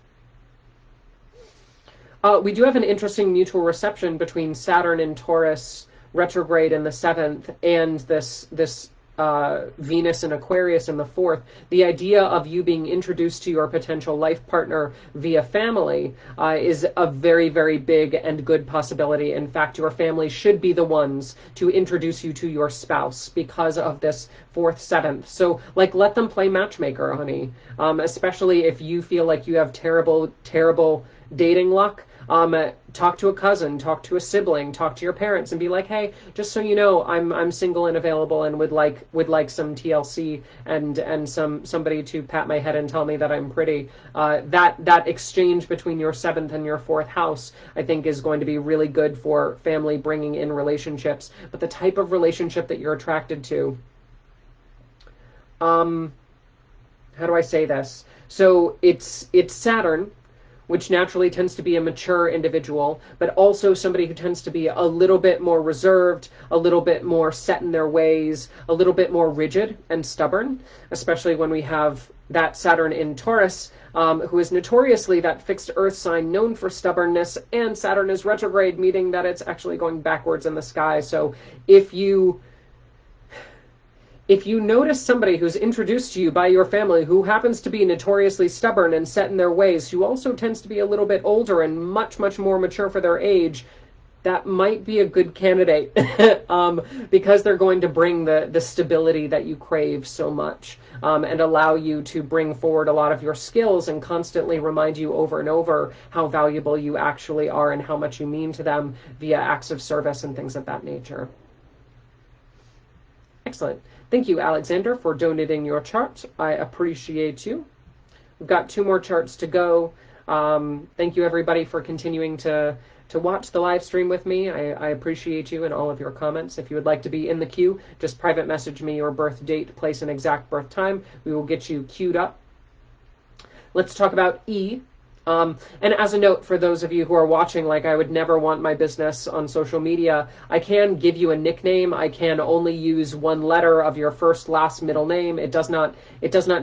We do have an interesting mutual reception between Saturn and Taurus retrograde in the 7th and this Venus and Aquarius in the fourth, the idea of you being introduced to your potential life partner via family is a very, very big and good possibility. In fact, your family should be the ones to introduce you to your spouse because of this fourth, seventh. So, like, let them play matchmaker, honey. Especially if you feel like you have terrible, terrible dating luck. Talk to a cousin, talk to a sibling, talk to your parents, and be like, "Hey, just so you know, I'm single and available, and would like some TLC and somebody to pat my head and tell me that I'm pretty." That exchange between your seventh and your fourth house, I think, is going to be really good for family bringing in relationships. But the type of relationship that you're attracted to, how do I say this? So it's Saturn, which naturally tends to be a mature individual, but also somebody who tends to be a little bit more reserved, a little bit more set in their ways, a little bit more rigid and stubborn, especially when we have that Saturn in Taurus, who is notoriously that fixed earth sign known for stubbornness, and Saturn is retrograde, meaning that it's actually going backwards in the sky. So if you notice somebody who's introduced to you by your family who happens to be notoriously stubborn and set in their ways, who also tends to be a little bit older and much, much more mature for their age, that might be a good candidate because they're going to bring the stability that you crave so much, and allow you to bring forward a lot of your skills and constantly remind you over and over how valuable you actually are and how much you mean to them via acts of service and things of that nature. Excellent. Thank you, Alexander, for donating your chart. I appreciate you. We've got 2 more charts to go. Thank you, everybody, for continuing to watch the live stream with me. I appreciate you and all of your comments. If you would like to be in the queue, just private message me your birth date, place, and exact birth time. We will get you queued up. Let's talk about E. And as a note, for those of you who are watching, like, I would never want my business on social media, I can give you a nickname. I can only use 1 letter of your first, last, middle name. It does not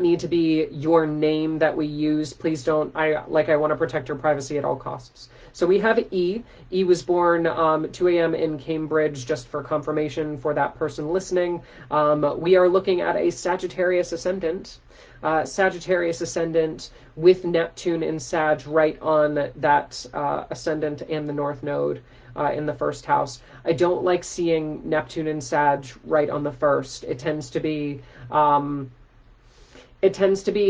need to be your name that we use. Please don't. I want to protect your privacy at all costs. So we have E. E was born 2 a.m. in Cambridge, just for confirmation for that person listening. We are looking at a Sagittarius ascendant. Sagittarius ascendant with Neptune in Sag right on that ascendant and the North Node in the first house. I don't like seeing Neptune in Sag right on the first. It tends to be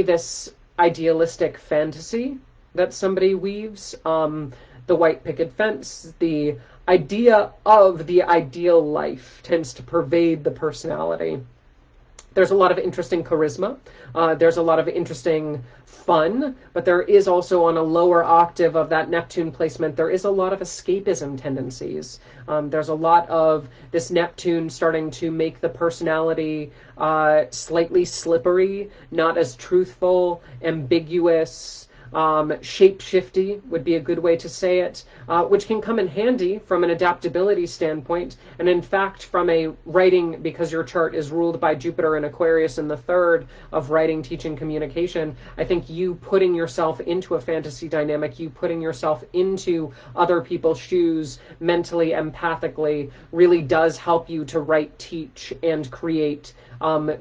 this idealistic fantasy that somebody weaves. The white picket fence, the idea of the ideal life tends to pervade the personality. There's a lot of interesting charisma. There's a lot of interesting fun, but there is also, on a lower octave of that Neptune placement, there is a lot of escapism tendencies. There's a lot of this Neptune starting to make the personality slightly slippery, not as truthful, ambiguous, shape-shifty would be a good way to say it, which can come in handy from an adaptability standpoint. And in fact, from a writing, because your chart is ruled by Jupiter and Aquarius in the third of writing, teaching, communication, I think you putting yourself into a fantasy dynamic, you putting yourself into other people's shoes mentally, empathically, really does help you to write, teach, and create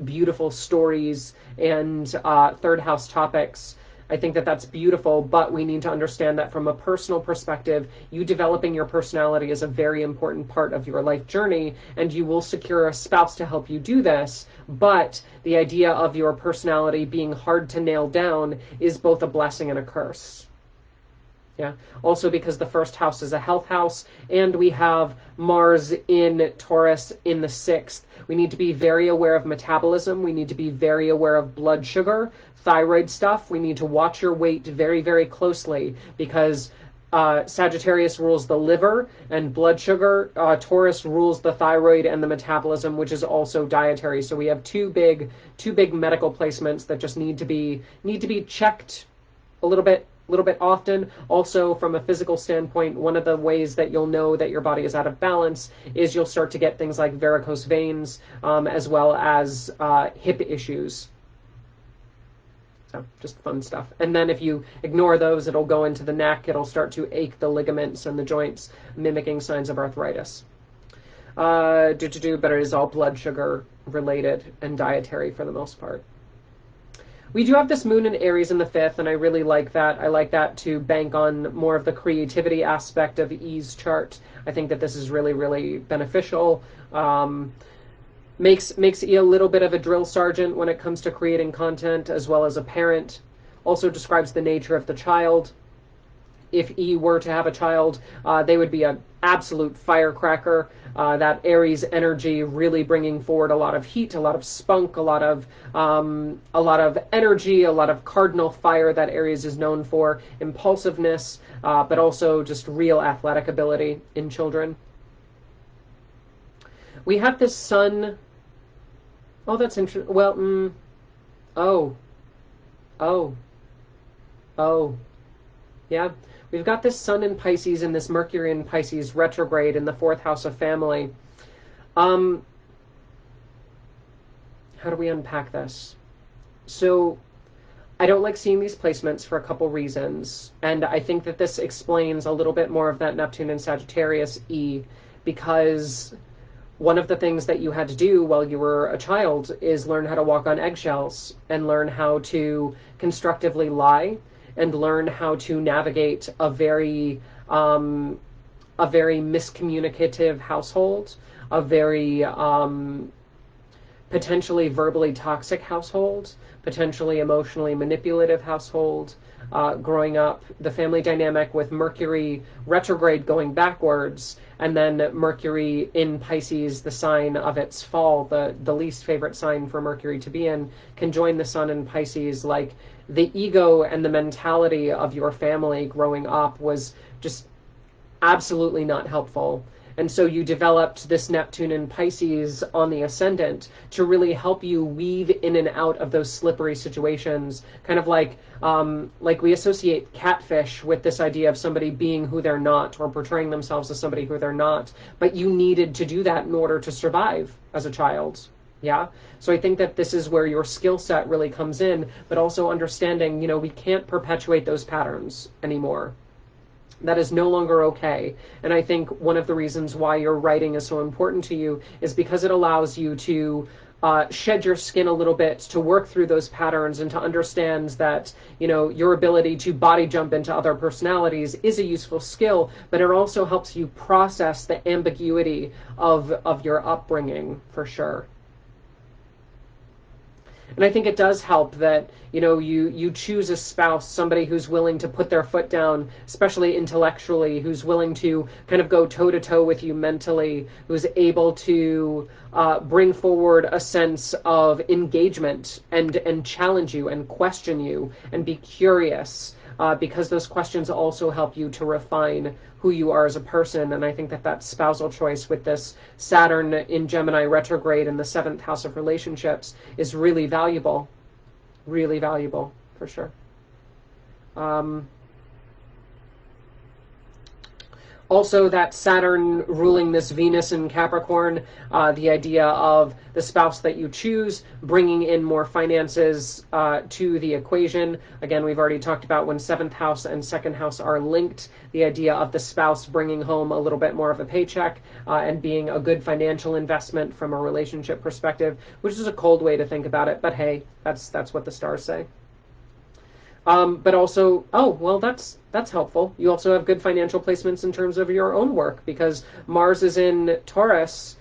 beautiful stories and third house topics. I think that that's beautiful, but we need to understand that from a personal perspective, you developing your personality is a very important part of your life journey, and you will secure a spouse to help you do this. But the idea of your personality being hard to nail down is both a blessing and a curse. Yeah. Also, because the first house is a health house, and we have Mars in Taurus in the 6th. We need to be very aware of metabolism. We need to be very aware of blood sugar, thyroid stuff. We need to watch your weight very, very closely, because Sagittarius rules the liver and blood sugar. Taurus rules the thyroid and the metabolism, which is also dietary. So we have two big medical placements that just need to be checked a little bit often. Also, from a physical standpoint, one of the ways that you'll know that your body is out of balance is you'll start to get things like varicose veins, as well as hip issues. So just fun stuff. And then if you ignore those, it'll go into the neck. It'll start to ache the ligaments and the joints, mimicking signs of arthritis. but it is all blood sugar related and dietary for the most part. We do have this moon in Aries in the 5th, and I really like that. I like that to bank on more of the creativity aspect of E's chart. I think that this is really, really beneficial. Makes E a little bit of a drill sergeant when it comes to creating content, as well as a parent. Also describes the nature of the child. If E were to have a child, they would be an absolute firecracker. That Aries energy really bringing forward a lot of heat, a lot of spunk, a lot of energy, a lot of cardinal fire that Aries is known for, impulsiveness, but also just real athletic ability in children. We have this sun. Oh, that's interesting. Well, oh, oh, oh, yeah. We've got this sun in Pisces and this Mercury in Pisces retrograde in the 4th house of family. How do we unpack this? So I don't like seeing these placements for a couple reasons. And I think that this explains a little bit more of that Neptune and Sagittarius E, because one of the things that you had to do while you were a child is learn how to walk on eggshells and learn how to constructively lie and learn how to navigate a very miscommunicative household, a very potentially verbally toxic household, potentially emotionally manipulative household. Growing up, the family dynamic with Mercury retrograde going backwards, and then Mercury in Pisces, the sign of its fall, the least favorite sign for Mercury to be in, can join the sun in Pisces. Like, the ego and the mentality of your family growing up was just absolutely not helpful. And so you developed this Neptune in Pisces on the ascendant to really help you weave in and out of those slippery situations. Kind of like we associate catfish with this idea of somebody being who they're not or portraying themselves as somebody who they're not. But you needed to do that in order to survive as a child. Yeah. So I think that this is where your skill set really comes in, but also understanding, we can't perpetuate those patterns anymore. That is no longer okay. And I think one of the reasons why your writing is so important to you is because it allows you to shed your skin a little bit, to work through those patterns and to understand that, your ability to body jump into other personalities is a useful skill, but it also helps you process the ambiguity of your upbringing, for sure. And I think it does help that, you choose a spouse, somebody who's willing to put their foot down, especially intellectually, who's willing to kind of go toe to toe with you mentally, who's able to bring forward a sense of engagement and challenge you and question you and be curious. Because those questions also help you to refine who you are as a person. And I think that spousal choice with this Saturn in Gemini retrograde in the 7th house of relationships is really valuable for sure. Also, that Saturn ruling this Venus in Capricorn, the idea of the spouse that you choose, bringing in more finances to the equation. Again, we've already talked about when 7th house and 2nd house are linked, the idea of the spouse bringing home a little bit more of a paycheck and being a good financial investment from a relationship perspective, which is a cold way to think about it. But hey, that's what the stars say. But also, that's helpful. You also have good financial placements in terms of your own work, because Mars is in Taurus,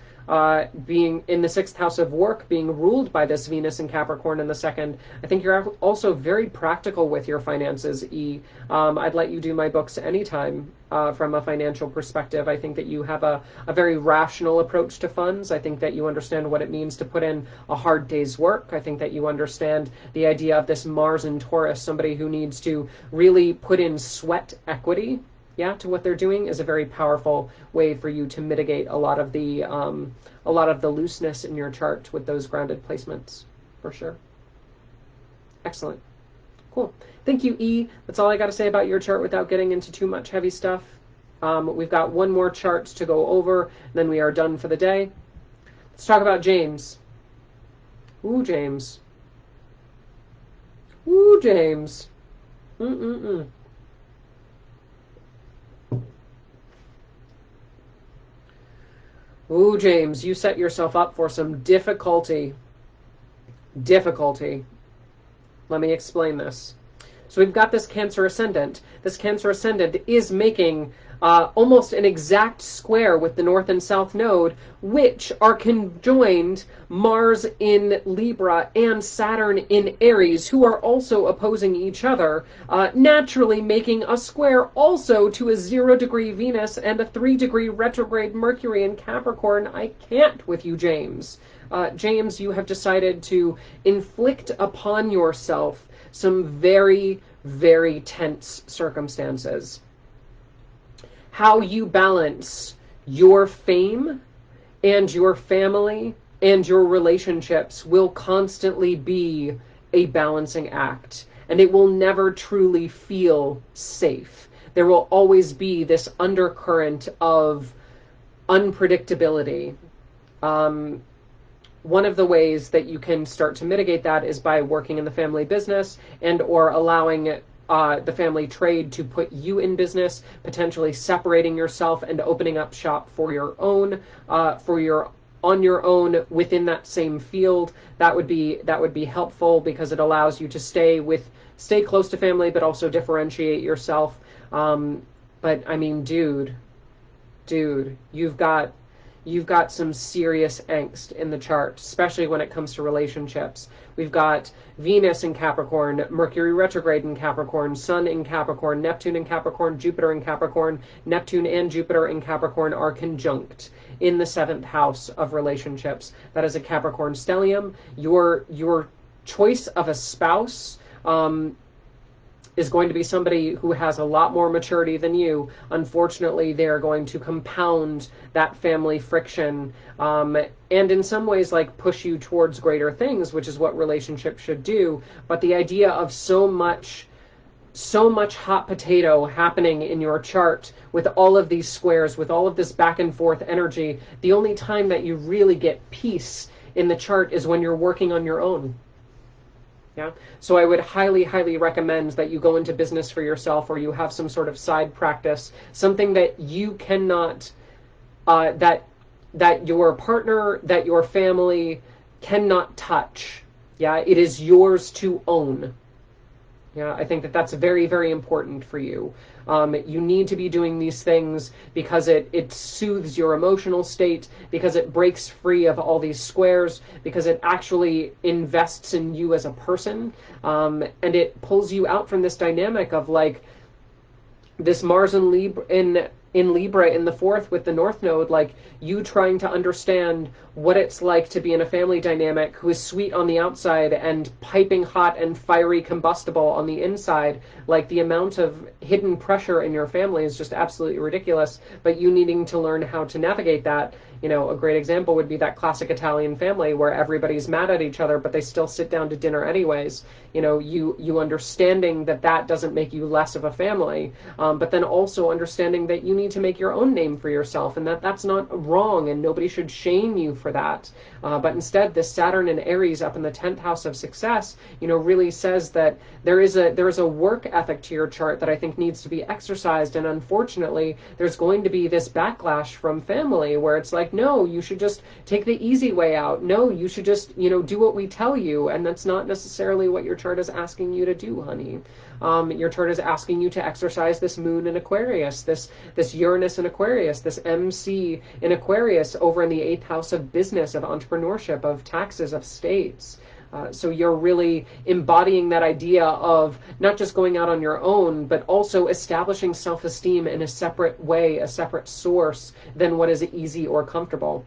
being in the 6th house of work, being ruled by this Venus in Capricorn in the 2nd. I think you're also very practical with your finances, E. I'd let you do my books anytime from a financial perspective. I think that you have a very rational approach to funds. I think that you understand what it means to put in a hard day's work. I think that you understand the idea of this Mars in Taurus, somebody who needs to really put in sweat equity, to what they're doing, is a very powerful way for you to mitigate a lot of the looseness in your chart with those grounded placements, for sure. Excellent. Cool. Thank you, E. That's all I got to say about your chart without getting into too much heavy stuff. We've got one more chart to go over, and then we are done for the day. Let's talk about James. Ooh, James. Ooh, James. Ooh, James, you set yourself up for some difficulty. Difficulty. Let me explain this. So we've got this Cancer ascendant. This Cancer ascendant is making almost an exact square with the North and South node, which are conjoined Mars in Libra and Saturn in Aries, who are also opposing each other, naturally making a square also to a 0-degree Venus and a 3-degree retrograde Mercury in Capricorn. I can't with you, James. James, you have decided to inflict upon yourself some very, very tense circumstances. How you balance your fame and your family and your relationships will constantly be a balancing act, and it will never truly feel safe. There will always be this undercurrent of unpredictability. One of the ways that you can start to mitigate that is by working in the family business and or allowing the family trade to put you in business, potentially separating yourself and opening up shop for your own, on your own within that same field. That would be helpful because it allows you to stay close to family, but also differentiate yourself. But I mean, dude, you've got some serious angst in the chart, especially when it comes to relationships. We've got Venus in Capricorn, Mercury retrograde in Capricorn, Sun in Capricorn, Neptune in Capricorn, Jupiter in Capricorn. Neptune and Jupiter in Capricorn are conjunct in the 7th house of relationships. That is a Capricorn stellium. Your choice of a spouse is going to be somebody who has a lot more maturity than you. Unfortunately, they're going to compound that family friction, and in some ways like push you towards greater things, which is what relationships should do. But the idea of so much hot potato happening in your chart with all of these squares, with all of this back and forth energy, the only time that you really get peace in the chart is when you're working on your own. Yeah. So I would highly, highly recommend that you go into business for yourself, or you have some sort of side practice, something that you cannot, that your partner, that your family cannot touch. Yeah. It is yours to own. Yeah, I think that that's very, very important for you. You need to be doing these things because it soothes your emotional state, because it breaks free of all these squares, because it actually invests in you as a person, and it pulls you out from this dynamic of like this Mars in Libra in the 4th with the North Node, like you trying to understand what it's like to be in a family dynamic who is sweet on the outside and piping hot and fiery combustible on the inside. Like the amount of hidden pressure in your family is just absolutely ridiculous, but you needing to learn how to navigate that. You know, a great example would be that classic Italian family where everybody's mad at each other, but they still sit down to dinner anyways. You know, you understanding that doesn't make you less of a family, but then also understanding that you need to make your own name for yourself, and that's not wrong, and nobody should shame you for that. But instead, this Saturn and Aries up in the 10th house of success, you know, really says that there is a work ethic to your chart that I think needs to be exercised, and unfortunately, there's going to be this backlash from family where it's like, no, you should just take the easy way out. No, you should just, you know, do what we tell you, and that's not necessarily what your chart is asking you to do, honey. Your chart is asking you to exercise this moon in Aquarius, this Uranus in Aquarius, this MC in Aquarius over in the 8th house of business, of entrepreneurship, of taxes, of states. So you're really embodying that idea of not just going out on your own, but also establishing self-esteem in a separate way, a separate source than what is easy or comfortable.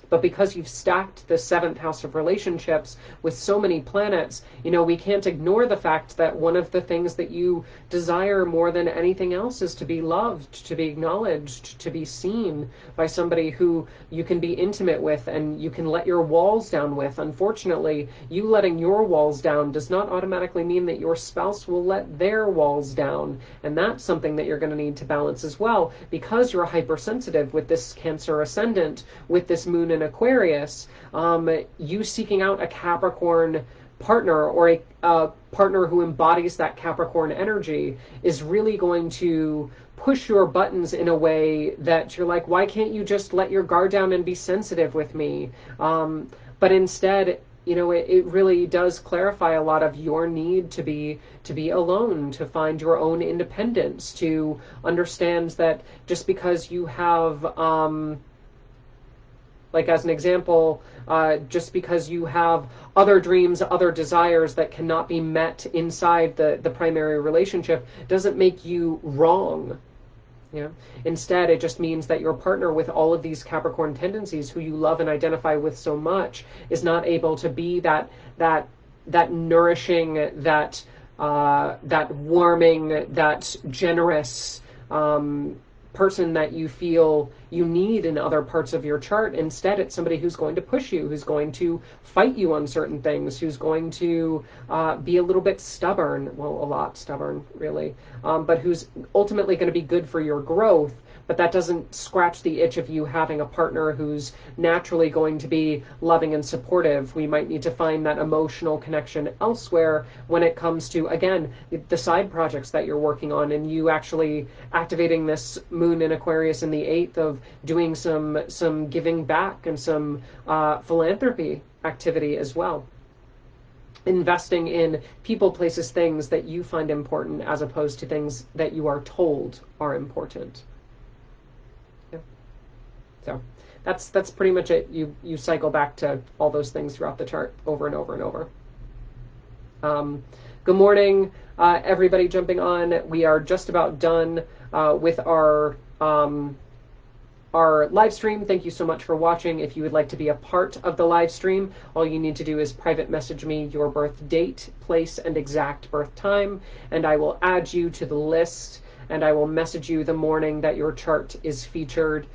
But because you've stacked the 7th house of relationships with so many planets, you know, we can't ignore the fact that one of the things that you desire more than anything else is to be loved, to be acknowledged, to be seen by somebody who you can be intimate with and you can let your walls down with. Unfortunately, you letting your walls down does not automatically mean that your spouse will let their walls down. And that's something that you're going to need to balance as well, because you're hypersensitive with this Cancer ascendant, with this moon in Aquarius. You seeking out a Capricorn partner, or a partner who embodies that Capricorn energy, is really going to push your buttons in a way that you're like, why can't you just let your guard down and be sensitive with me? But instead, it really does clarify a lot of your need to be alone, to find your own independence, to understand that just because you have like, as an example, just because you have other dreams, other desires that cannot be met inside the primary relationship, doesn't make you wrong. Instead, it just means that your partner with all of these Capricorn tendencies, who you love and identify with so much, is not able to be that nourishing, that warming, that generous person that you feel you need in other parts of your chart. Instead, it's somebody who's going to push you, who's going to fight you on certain things, who's going to be a little bit stubborn, well, a lot stubborn, really, but who's ultimately going to be good for your growth. But that doesn't scratch the itch of you having a partner who's naturally going to be loving and supportive. We might need to find that emotional connection elsewhere when it comes to, again, the side projects that you're working on, and you actually activating this moon in Aquarius in the 8th of doing some giving back and some philanthropy activity as well. Investing in people, places, things that you find important, as opposed to things that you are told are important. So that's pretty much it. You cycle back to all those things throughout the chart over and over and over. Good morning, everybody jumping on. We are just about done with our live stream. Thank you so much for watching. If you would like to be a part of the live stream, all you need to do is private message me your birth date, place, and exact birth time, and I will add you to the list, and I will message you the morning that your chart is featured.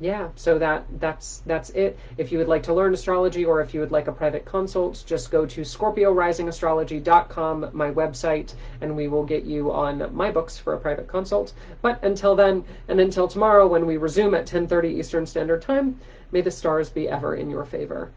Yeah, so that's it. If you would like to learn astrology, or if you would like a private consult, just go to scorpiorisingastrology.com, my website, and we will get you on my books for a private consult. But until then, and until tomorrow when we resume at 10:30 Eastern Standard Time, may the stars be ever in your favor.